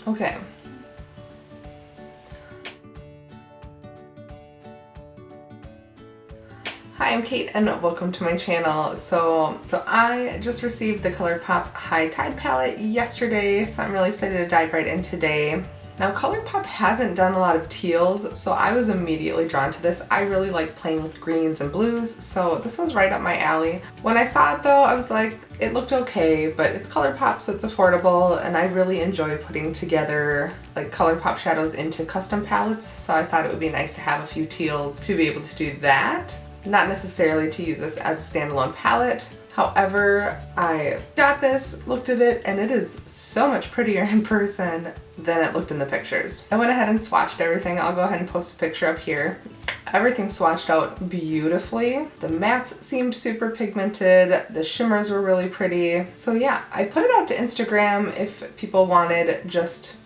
Okay. Hi, I'm Kate and welcome to my channel. So I just received the Colourpop High Tide Palette yesterday, so I'm really excited to dive right in today. Now, Colourpop hasn't done a lot of teals, so I was immediately drawn to this. I really like playing with greens and blues, so this was right up my alley. When I saw it though, I was like, it looked okay, but it's Colourpop, so it's affordable, and I really enjoy putting together like Colourpop shadows into custom palettes, so I thought it would be nice to have a few teals to be able to do that. Not necessarily to use this as a standalone palette. However, I got this, looked at it, and it is so much prettier in person than it looked in the pictures. I went ahead and swatched everything. I'll go ahead and post a picture up here. Everything swatched out beautifully. The mattes seemed super pigmented. The shimmers were really pretty. So yeah, I put it out to Instagram if people wanted just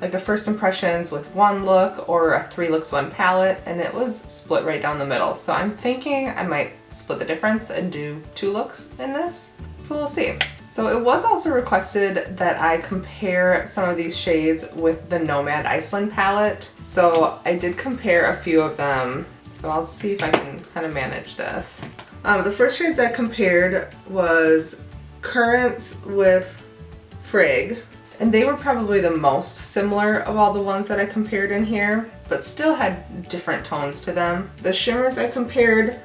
like a first impressions with one look or a 3 looks 1 palette, and it was split right down the middle. So I'm thinking I might split the difference and do 2 looks in this. So we'll see. So it was also requested that I compare some of these shades with the Nomad Iceland palette. So I did compare a few of them. So I'll see if I can kind of manage this. The first shades I compared was Currants with Frig. And they were probably the most similar of all the ones that I compared in here, but still had different tones to them. The shimmers I compared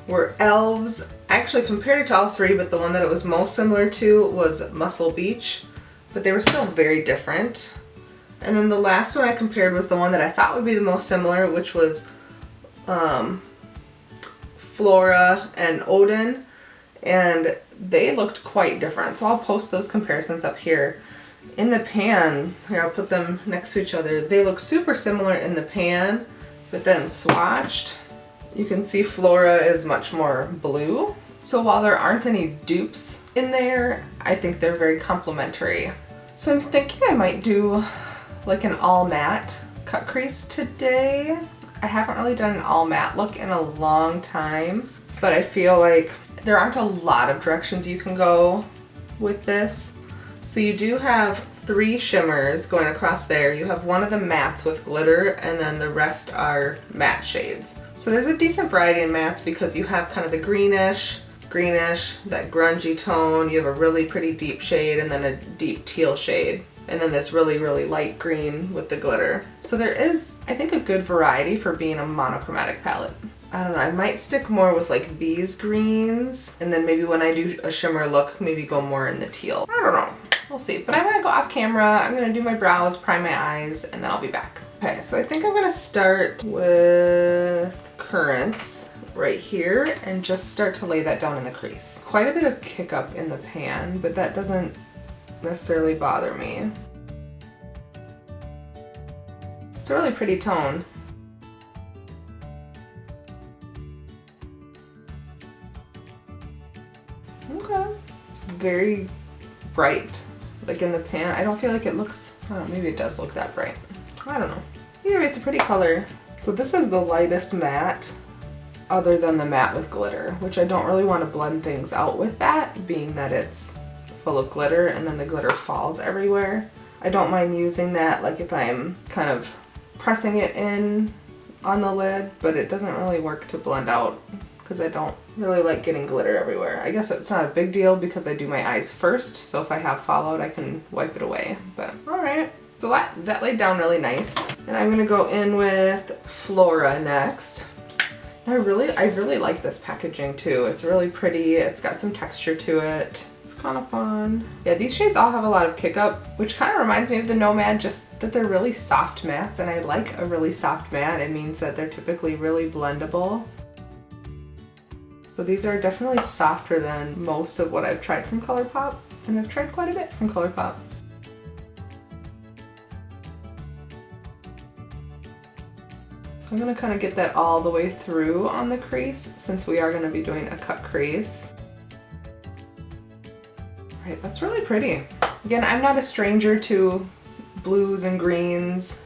were Elves. I actually compared it to all 3, but the one that it was most similar to was Muscle Beach, but they were still very different. And then the last one I compared was the one that I thought would be the most similar, which was Flora and Odin, and they looked quite different. So I'll post those comparisons up here. In the pan, here I'll put them next to each other, they look super similar in the pan, but then swatched, you can see Flora is much more blue. So while there aren't any dupes in there, I think they're very complementary. So I'm thinking I might do like an all matte cut crease today. I haven't really done an all matte look in a long time, but I feel like there aren't a lot of directions you can go with this. So you do have 3 shimmers going across there. You have one of the mattes with glitter, and then the rest are matte shades. So there's a decent variety in mattes because you have kind of the greenish, that grungy tone. You have a really pretty deep shade and then a deep teal shade. And then this really, really light green with the glitter. So there is, I think, a good variety for being a monochromatic palette. I don't know, I might stick more with like these greens, and then maybe when I do a shimmer look, maybe go more in the teal. I don't know. We'll see. But I'm gonna go off camera, I'm gonna do my brows, prime my eyes, and then I'll be back. Okay, so I think I'm gonna start with Currants right here and just start to lay that down in the crease. Quite a bit of kick up in the pan, but that doesn't necessarily bother me. It's a really pretty tone. Okay. It's very bright. Like in the pan, I don't feel like it looks, I don't know, maybe it does look that bright. I don't know. Either way, it's a pretty color. So this is the lightest matte other than the matte with glitter, which I don't really want to blend things out with that, being that it's full of glitter and then the glitter falls everywhere. I don't mind using that like if I'm kind of pressing it in on the lid, but it doesn't really work to blend out because I don't really like getting glitter everywhere. I guess it's not a big deal because I do my eyes first, so if I have fallout I can wipe it away, but alright. So that laid down really nice. And I'm gonna go in with Flora next. I really like this packaging too. It's really pretty, it's got some texture to it. It's kind of fun. Yeah, these shades all have a lot of kick up, which kind of reminds me of the Nomad, just that they're really soft mattes, and I like a really soft matte. It means that they're typically really blendable. So these are definitely softer than most of what I've tried from Colourpop, and I've tried quite a bit from Colourpop. So I'm gonna kind of get that all the way through on the crease since we are gonna be doing a cut crease. All right, that's really pretty. Again, I'm not a stranger to blues and greens.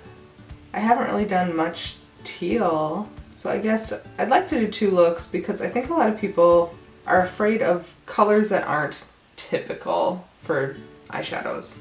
I haven't really done much teal. So I guess I'd like to do 2 looks because I think a lot of people are afraid of colors that aren't typical for eyeshadows.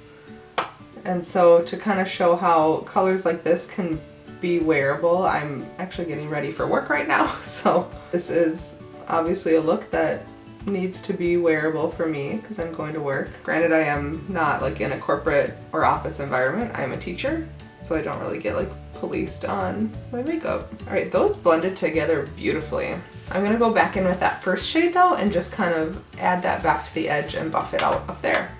And so to kind of show how colors like this can be wearable, I'm actually getting ready for work right now. So this is obviously a look that needs to be wearable for me because I'm going to work. Granted, I am not like in a corporate or office environment. I'm a teacher, so I don't really get like policed on my makeup. All right, those blended together beautifully. I'm gonna go back in with that first shade though and just kind of add that back to the edge and buff it out up there.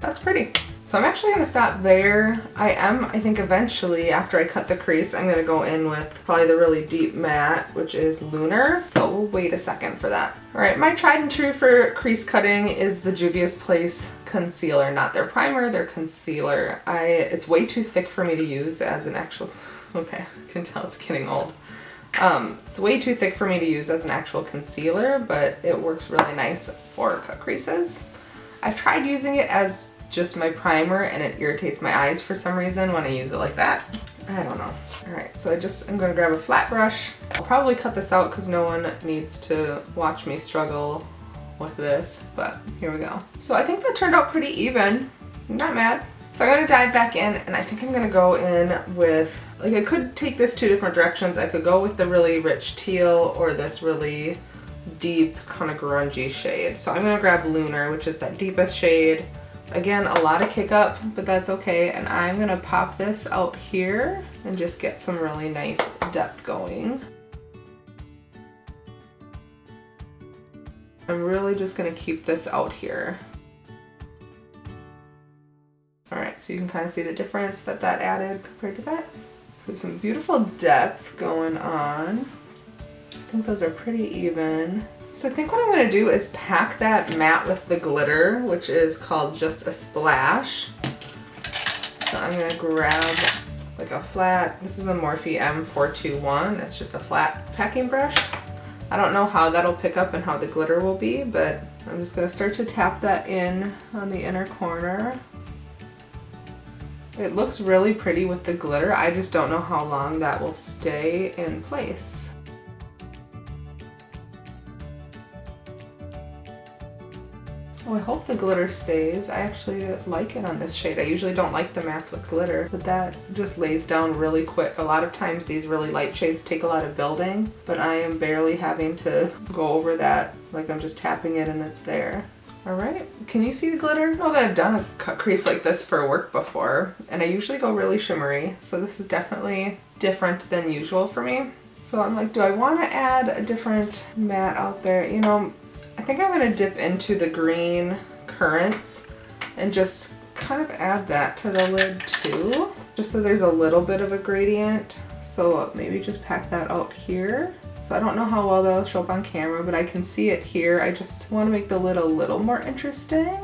That's pretty. So I'm actually gonna stop there. I think eventually after I cut the crease, I'm gonna go in with probably the really deep matte, which is Lunar, but we'll wait a second for that. All right, my tried and true for crease cutting is the Juvia's Place concealer, not their primer, their concealer. It's way too thick for me to use as an actual, okay, I can tell it's getting old. It's way too thick for me to use as an actual concealer, but it works really nice for cut creases. I've tried using it as just my primer and it irritates my eyes for some reason when I use it like that. I don't know. All right, so I'm gonna grab a flat brush. I'll probably cut this out because no one needs to watch me struggle with this, but here we go. So I think that turned out pretty even. I'm not mad. So I'm gonna dive back in and I think I'm gonna go in with, like I could take this two different directions. I could go with the really rich teal or this really deep kind of grungy shade. So I'm gonna grab Lunar, which is that deepest shade. Again, a lot of kick up, but that's okay. And I'm gonna pop this out here and just get some really nice depth going. I'm really just gonna keep this out here. All right, so you can kind of see the difference that added compared to that. So we have some beautiful depth going on. I think those are pretty even. So I think what I'm gonna do is pack that matte with the glitter, which is called Just a Splash. So I'm gonna grab like a flat, this is a Morphe M421. It's just a flat packing brush. I don't know how that'll pick up and how the glitter will be, but I'm just gonna start to tap that in on the inner corner. It looks really pretty with the glitter. I just don't know how long that will stay in place. Oh, I hope the glitter stays. I actually like it on this shade. I usually don't like the mattes with glitter, but that just lays down really quick. A lot of times these really light shades take a lot of building, but I am barely having to go over that. Like I'm just tapping it and it's there. All right, can you see the glitter? I know that I've done a cut crease like this for work before, and I usually go really shimmery, so this is definitely different than usual for me. So I'm like, do I want to add a different matte out there? You know, I think I'm gonna dip into the green Currants and just kind of add that to the lid too, just so there's a little bit of a gradient. So maybe just pack that out here. So I don't know how well that'll show up on camera, but I can see it here. I just want to make the lid a little more interesting.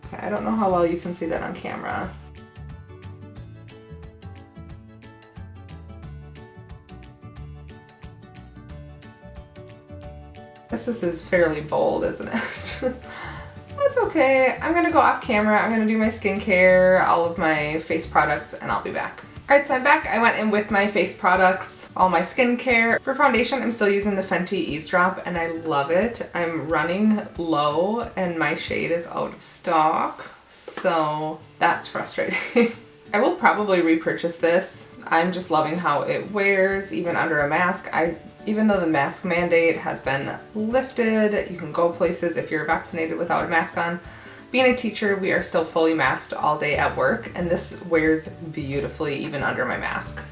Okay, I don't know how well you can see that on camera. This is fairly bold, isn't it? That's okay. I'm gonna go off camera. I'm gonna do my skincare, all of my face products, and I'll be back. All right, so I'm back. I went in with my face products, all my skincare. For foundation, I'm still using the Fenty Eavesdrop, and I love it. I'm running low, and my shade is out of stock, so that's frustrating. I will probably repurchase this. I'm just loving how it wears, even under a mask. Even though the mask mandate has been lifted, you can go places if you're vaccinated without a mask on. Being a teacher, we are still fully masked all day at work, and this wears beautifully even under my mask.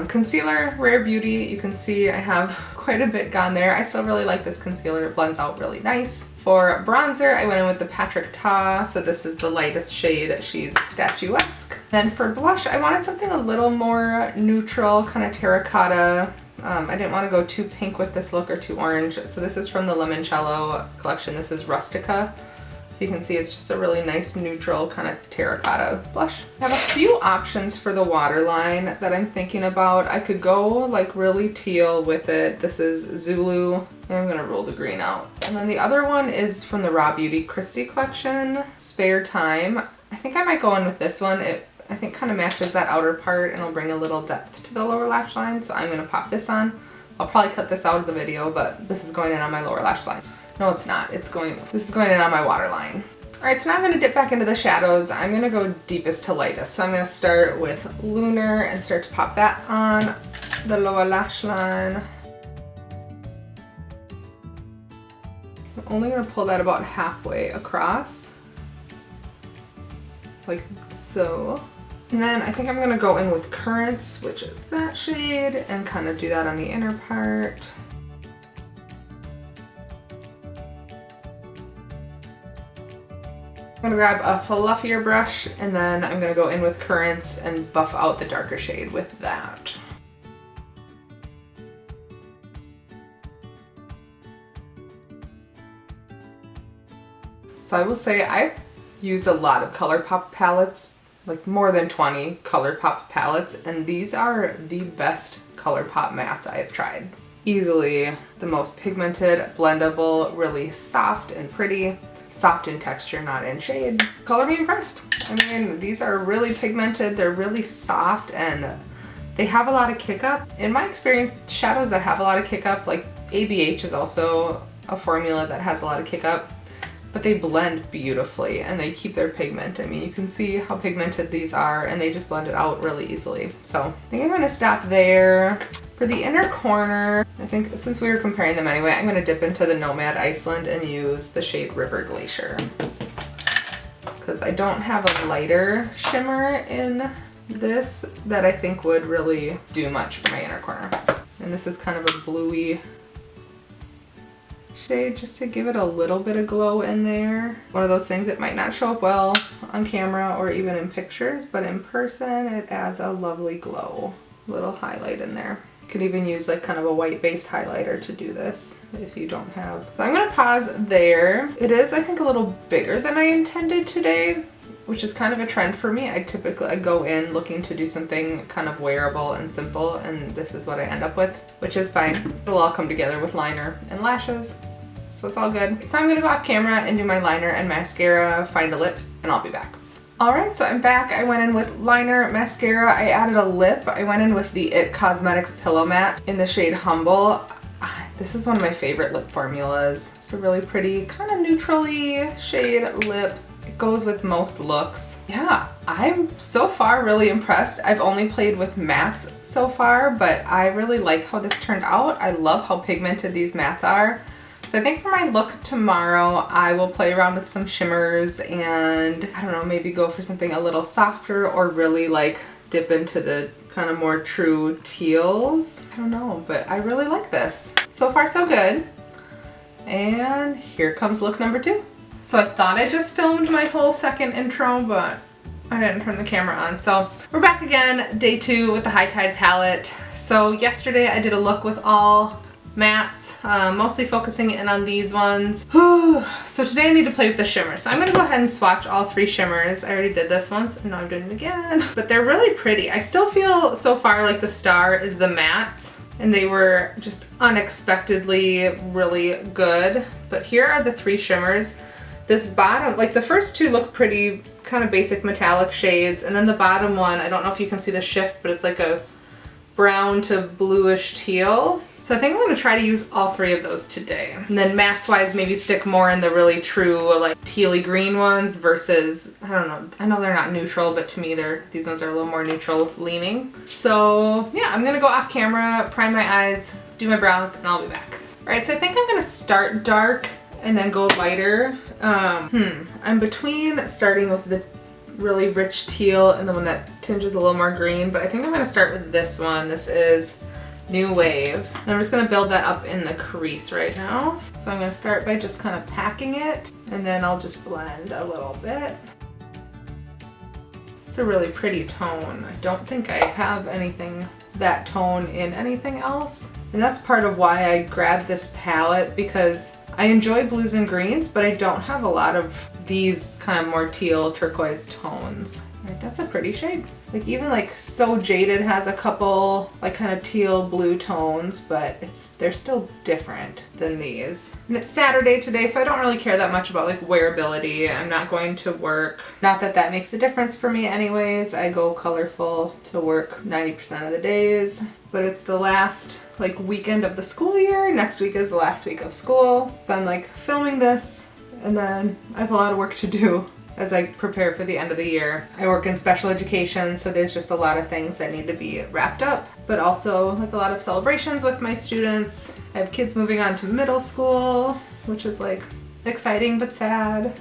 Concealer, Rare Beauty, you can see I have quite a bit gone there. I still really like this concealer, it blends out really nice. For bronzer, I went in with the Patrick Ta, so this is the lightest shade. She's statuesque. Then for blush, I wanted something a little more neutral, kind of terracotta. I didn't want to go too pink with this look or too orange, so this is from the Limoncello collection. This is Rustica. So you can see it's just a really nice neutral kind of terracotta blush. I have a few options for the waterline that I'm thinking about. I could go like really teal with it. This is Zulu, and I'm gonna roll the green out. And then the other one is from the Raw Beauty Christie collection, Spare Time. I think I might go in with this one. I think kind of matches that outer part and it'll bring a little depth to the lower lash line. So I'm going to pop this on. I'll probably cut this out of the video, but this is going in on my lower lash line. No, it's not. This is going in on my waterline. All right, so now I'm going to dip back into the shadows. I'm going to go deepest to lightest. So I'm going to start with Lunar and start to pop that on the lower lash line. I'm only going to pull that about halfway across, like so. And then I think I'm going to go in with Currants, which is that shade, and kind of do that on the inner part. I'm going to grab a fluffier brush, and then I'm going to go in with Currants and buff out the darker shade with that. So I will say I've used a lot of Colourpop palettes, like more than 20 Colourpop palettes, and these are the best Colourpop mattes I've tried. Easily the most pigmented, blendable, really soft and pretty. Soft in texture, not in shade. Color me impressed. I mean, these are really pigmented, they're really soft, and they have a lot of kick up. In my experience, shadows that have a lot of kick up, like ABH is also a formula that has a lot of kick up, but they blend beautifully and they keep their pigment. I mean, you can see how pigmented these are and they just blend it out really easily. So I think I'm gonna stop there. For the inner corner, I think since we were comparing them anyway, I'm gonna dip into the Nomad Iceland and use the shade River Glacier. Because I don't have a lighter shimmer in this that I think would really do much for my inner corner. And this is kind of a bluey shade just to give it a little bit of glow in there. One of those things that might not show up well on camera or even in pictures, but in person it adds a lovely glow. Little highlight in there. You could even use like kind of a white based highlighter to do this if you don't have. So I'm gonna pause there. It is, I think, a little bigger than I intended today, which is kind of a trend for me. I typically go in looking to do something kind of wearable and simple, and this is what I end up with, which is fine. It'll all come together with liner and lashes, so it's all good. So I'm gonna go off camera and do my liner and mascara, find a lip, and I'll be back. Alright, so I'm back. I went in with liner, mascara, I added a lip. I went in with the IT Cosmetics Pillow Matte in the shade Humble. This is one of my favorite lip formulas. It's a really pretty, kind of neutrally shade lip. It goes with most looks. Yeah, I'm so far really impressed. I've only played with mattes so far, but I really like how this turned out. I love how pigmented these mattes are. So I think for my look tomorrow, I will play around with some shimmers and, I don't know, maybe go for something a little softer or really like dip into the kind of more true teals. I don't know, but I really like this. So far so good. And here comes look number 2. So I thought I just filmed my whole second intro, but I didn't turn the camera on. So we're back again, day 2 with the High Tide palette. So yesterday I did a look with all mattes, mostly focusing in on these ones. So today I need to play with the shimmers. So I'm gonna go ahead and swatch all 3 shimmers. I already did this once and now I'm doing it again. But they're really pretty. I still feel so far like the star is the mattes, and they were just unexpectedly really good. But here are the 3 shimmers. This bottom, like the first 2 look pretty kind of basic metallic shades, and then the bottom one, I don't know if you can see the shift, but it's like a brown to bluish teal. So I think I'm going to try to use all 3 of those today. And then mattes wise, maybe stick more in the really true like tealy green ones versus, I don't know, I know they're not neutral, but to me these ones are a little more neutral leaning. So yeah, I'm going to go off camera, prime my eyes, do my brows, and I'll be back. All right, so I think I'm going to start dark and then go lighter. I'm between starting with the really rich teal and the one that tinges a little more green, but I think I'm going to start with this one. This is New Wave. And I'm just going to build that up in the crease right now. So I'm going to start by just kind of packing it, and then I'll just blend a little bit. It's a really pretty tone. I don't think I have anything that tone in anything else. And that's part of why I grabbed this palette, because I enjoy blues and greens, but I don't have a lot of these kind of more teal turquoise tones. Right, that's a pretty shade. Like even like So Jaded has a couple like kind of teal blue tones, but they're still different than these. And it's Saturday today, so I don't really care that much about like wearability. I'm not going to work. Not that that makes a difference for me anyways. I go colorful to work 90% of the days, but it's the last like weekend of the school year. Next week is the last week of school. So I'm like filming this and then I have a lot of work to do as I prepare for the end of the year. I work in special education, so there's just a lot of things that need to be wrapped up, but also like a lot of celebrations with my students. I have kids moving on to middle school, which is like exciting but sad.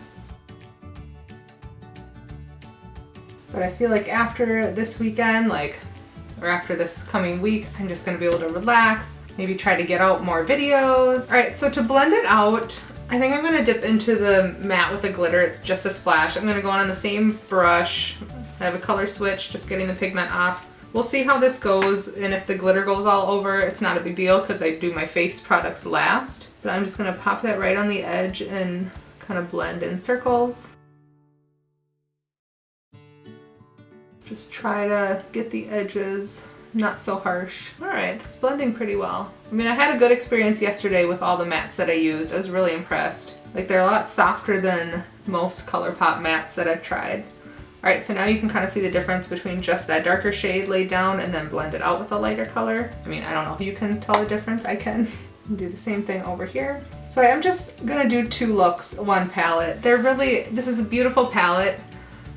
But I feel like after this weekend, or after this coming week, I'm just gonna be able to relax, maybe try to get out more videos. All right, so to blend it out, I think I'm gonna dip into the matte with the glitter. It's just a splash. I'm gonna go on the same brush. I have a color switch, just getting the pigment off. We'll see how this goes, and if the glitter goes all over, it's not a big deal because I do my face products last. But I'm just gonna pop that right on the edge and kind of blend in circles. Just try to get the edges not so harsh. All right, that's blending pretty well. I mean, I had a good experience yesterday with all the mattes that I used. I was really impressed. Like they're a lot softer than most Colourpop mattes that I've tried. All right, so now you can kind of see the difference between just that darker shade laid down and then blend it out with a lighter color. I mean, I don't know if you can tell the difference. I can. Do the same thing over here. So I am just gonna do 2 looks, 1 palette. This is a beautiful palette,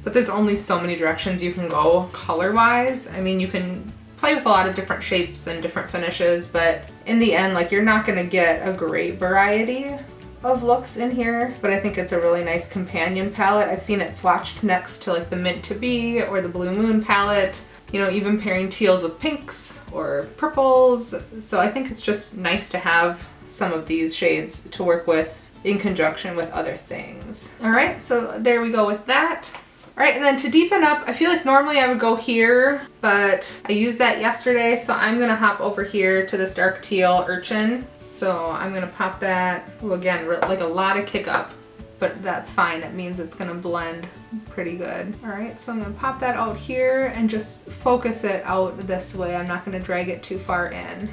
but there's only so many directions you can go color-wise. I mean, you can play with a lot of different shapes and different finishes, but in the end, like you're not gonna get a great variety of looks in here, but I think it's a really nice companion palette. I've seen it swatched next to like the Mint to Be or the Blue Moon palette, you know, even pairing teals with pinks or purples. So I think it's just nice to have some of these shades to work with in conjunction with other things. All right, so there we go with that. All right, and then to deepen up, I feel like normally I would go here, but I used that yesterday, so I'm gonna hop over here to this dark teal Urchin. So I'm gonna pop that, oh, again, like a lot of kick up, but that's fine. That means it's gonna blend pretty good. All right, so I'm gonna pop that out here and just focus it out this way. I'm not gonna drag it too far in.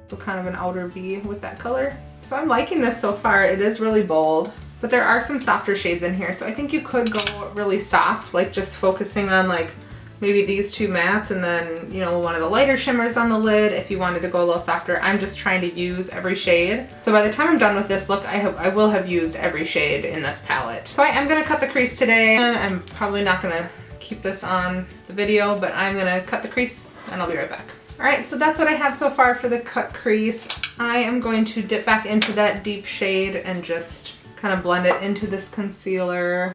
So kind of an outer V with that color. So I'm liking this so far. It is really bold, but there are some softer shades in here. So I think you could go really soft, like just focusing on like maybe these 2 mattes and then, you know, one of the lighter shimmers on the lid if you wanted to go a little softer. I'm just trying to use every shade. So by the time I'm done with this look, I will have used every shade in this palette. So I am gonna cut the crease today, and I'm probably not gonna keep this on the video, but I'm gonna cut the crease and I'll be right back. All right, so that's what I have so far for the cut crease. I am going to dip back into that deep shade and just kind of blend it into this concealer.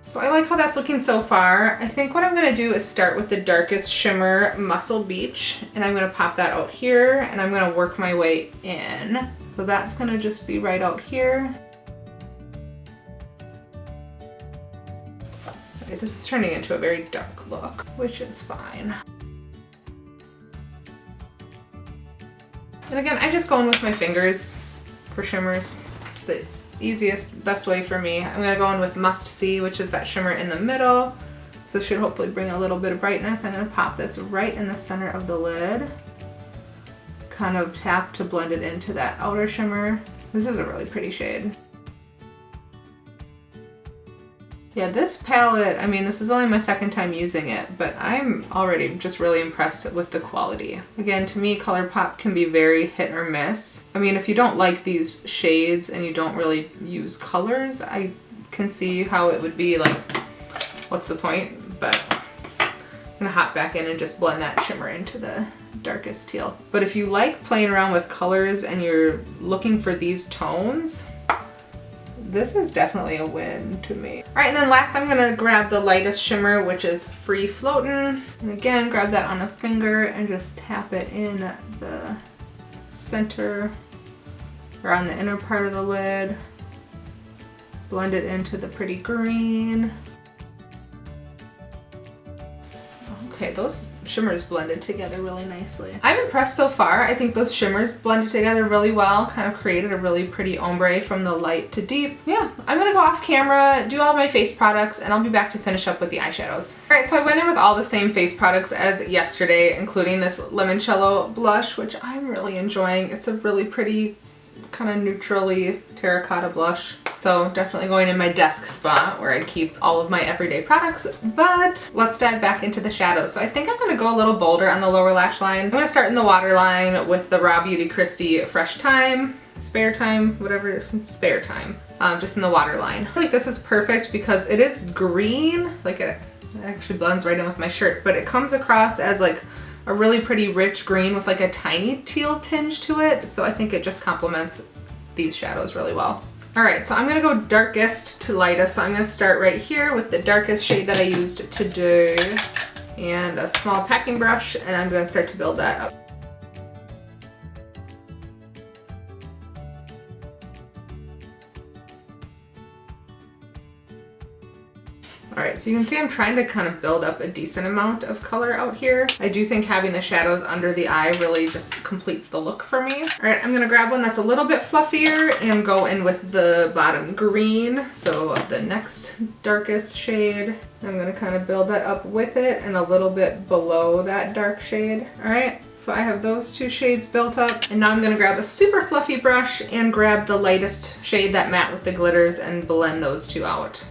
So I like how that's looking so far. I think what I'm gonna do is start with the darkest shimmer, Muscle Beach, and I'm gonna pop that out here and I'm gonna work my way in. So that's gonna just be right out here. Okay, this is turning into a very dark look, which is fine. And again, I just go in with my fingers for shimmers. It's the easiest, best way for me. I'm gonna go in with Must See, which is that shimmer in the middle. So this should hopefully bring a little bit of brightness. I'm gonna pop this right in the center of the lid. Kind of tap to blend it into that outer shimmer. This is a really pretty shade. Yeah, this palette, I mean, this is only my 2nd time using it, but I'm already just really impressed with the quality. Again, to me, Colourpop can be very hit or miss. I mean, if you don't like these shades and you don't really use colors, I can see how it would be like, what's the point? But I'm gonna hop back in and just blend that shimmer into the darkest teal. But if you like playing around with colors and you're looking for these tones, this is definitely a win to me. All right, and then last I'm gonna grab the lightest shimmer, which is Free Floatin'. And again, grab that on a finger and just tap it in the center, around the inner part of the lid. Blend it into the pretty green. Okay, those shimmers blended together really nicely. I'm impressed so far. I think those shimmers blended together really well, kind of created a really pretty ombre from the light to deep. Yeah, I'm gonna go off camera, do all my face products, and I'll be back to finish up with the eyeshadows. All right, so I went in with all the same face products as yesterday, including this Limoncello blush, which I'm really enjoying. It's a really pretty, kind of neutrally terracotta blush. So definitely going in my desk spot where I keep all of my everyday products, but let's dive back into the shadows. So I think I'm gonna go a little bolder on the lower lash line. I'm gonna start in the waterline with the Raw Beauty Kristi Fresh Time, Spare Time, whatever, Spare Time, just in the waterline. I feel like this is perfect because it is green, like it actually blends right in with my shirt, but it comes across as like a really pretty rich green with like a tiny teal tinge to it. So I think it just complements these shadows really well. All right, so I'm gonna go darkest to lightest. So I'm gonna start right here with the darkest shade that I used today and a small packing brush, and I'm gonna start to build that up. All right, so you can see I'm trying to kind of build up a decent amount of color out here. I do think having the shadows under the eye really just completes the look for me. All right, I'm gonna grab one that's a little bit fluffier and go in with the bottom green. So the next darkest shade, I'm gonna kind of build that up with it and a little bit below that dark shade. All right, so I have those two shades built up, and now I'm gonna grab a super fluffy brush and grab the lightest shade, that matte with the glitters, and blend those two out.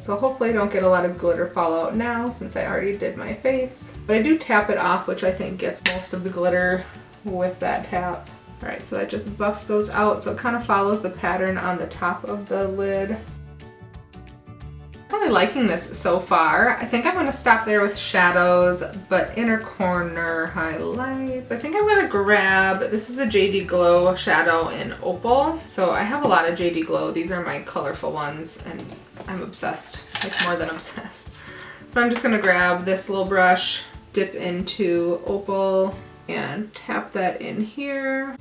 So hopefully I don't get a lot of glitter fallout now since I already did my face. But I do tap it off, which I think gets most of the glitter with that tap. All right, so that just buffs those out. So it kind of follows the pattern on the top of the lid. I'm really liking this so far. I think I'm gonna stop there with shadows, but inner corner highlight. I think I'm gonna grab, this is a JD Glow shadow in Opal. So I have a lot of JD Glow. These are my colorful ones, and I'm obsessed, like more than obsessed. But I'm just gonna grab this little brush, dip into Opal, and tap that in here.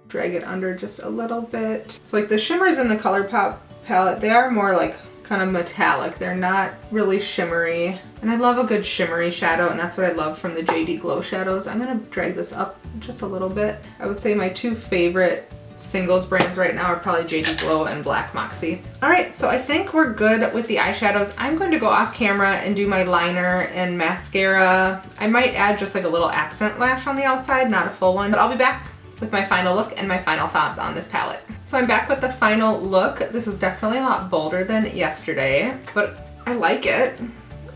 Drag it under just a little bit. So like the shimmers in the Colourpop palette, they are more like kind of metallic. They're not really shimmery. And I love a good shimmery shadow, and that's what I love from the JD Glow shadows. I'm gonna drag this up just a little bit. I would say my two favorite singles brands right now are probably JD Glow and Black Moxie. All right, so I think we're good with the eyeshadows. I'm going to go off camera and do my liner and mascara. I might add just like a little accent lash on the outside, not a full one, but I'll be back with my final look and my final thoughts on this palette. So I'm back with the final look. This is definitely a lot bolder than yesterday, but I like it.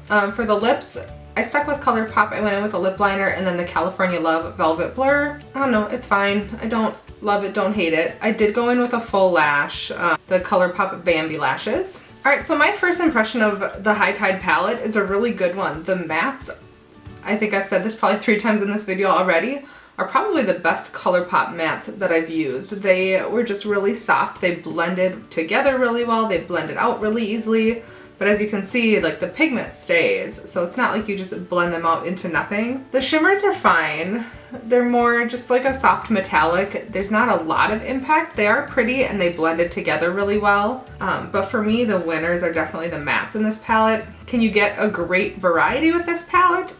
For the lips, I stuck with Colourpop. I went in with a lip liner and then the California Love Velvet Blur. I don't know, it's fine. I don't love it, don't hate it. I did go in with a full lash, the Colourpop Bambi lashes. All right, so my first impression of the High Tide palette is a really good one. The mattes, I think I've said this probably 3 times in this video already, are probably the best Colourpop mattes that I've used. They were just really soft. They blended together really well. They blended out really easily. But as you can see, like the pigment stays. So it's not like you just blend them out into nothing. The shimmers are fine. They're more just like a soft metallic. There's not a lot of impact. They are pretty and they blended together really well. But for me, the winners are definitely the mattes in this palette. Can you get a great variety with this palette?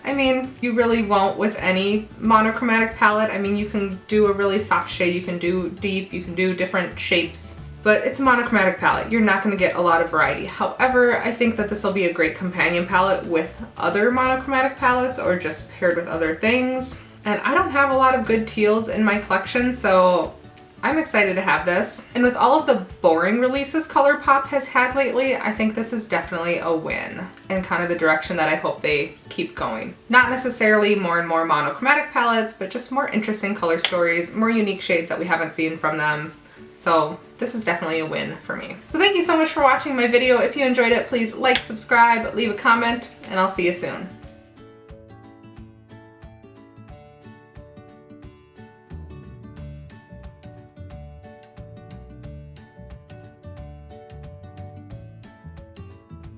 I mean, you really won't with any monochromatic palette. I mean, you can do a really soft shade, you can do deep, you can do different shapes, but it's a monochromatic palette. You're not gonna get a lot of variety. However, I think that this will be a great companion palette with other monochromatic palettes or just paired with other things. And I don't have a lot of good teals in my collection, so I'm excited to have this. And with all of the boring releases Colourpop has had lately, I think this is definitely a win and kind of the direction that I hope they keep going. Not necessarily more and more monochromatic palettes, but just more interesting color stories, more unique shades that we haven't seen from them. So this is definitely a win for me. So thank you so much for watching my video. If you enjoyed it, please like, subscribe, leave a comment, and I'll see you soon.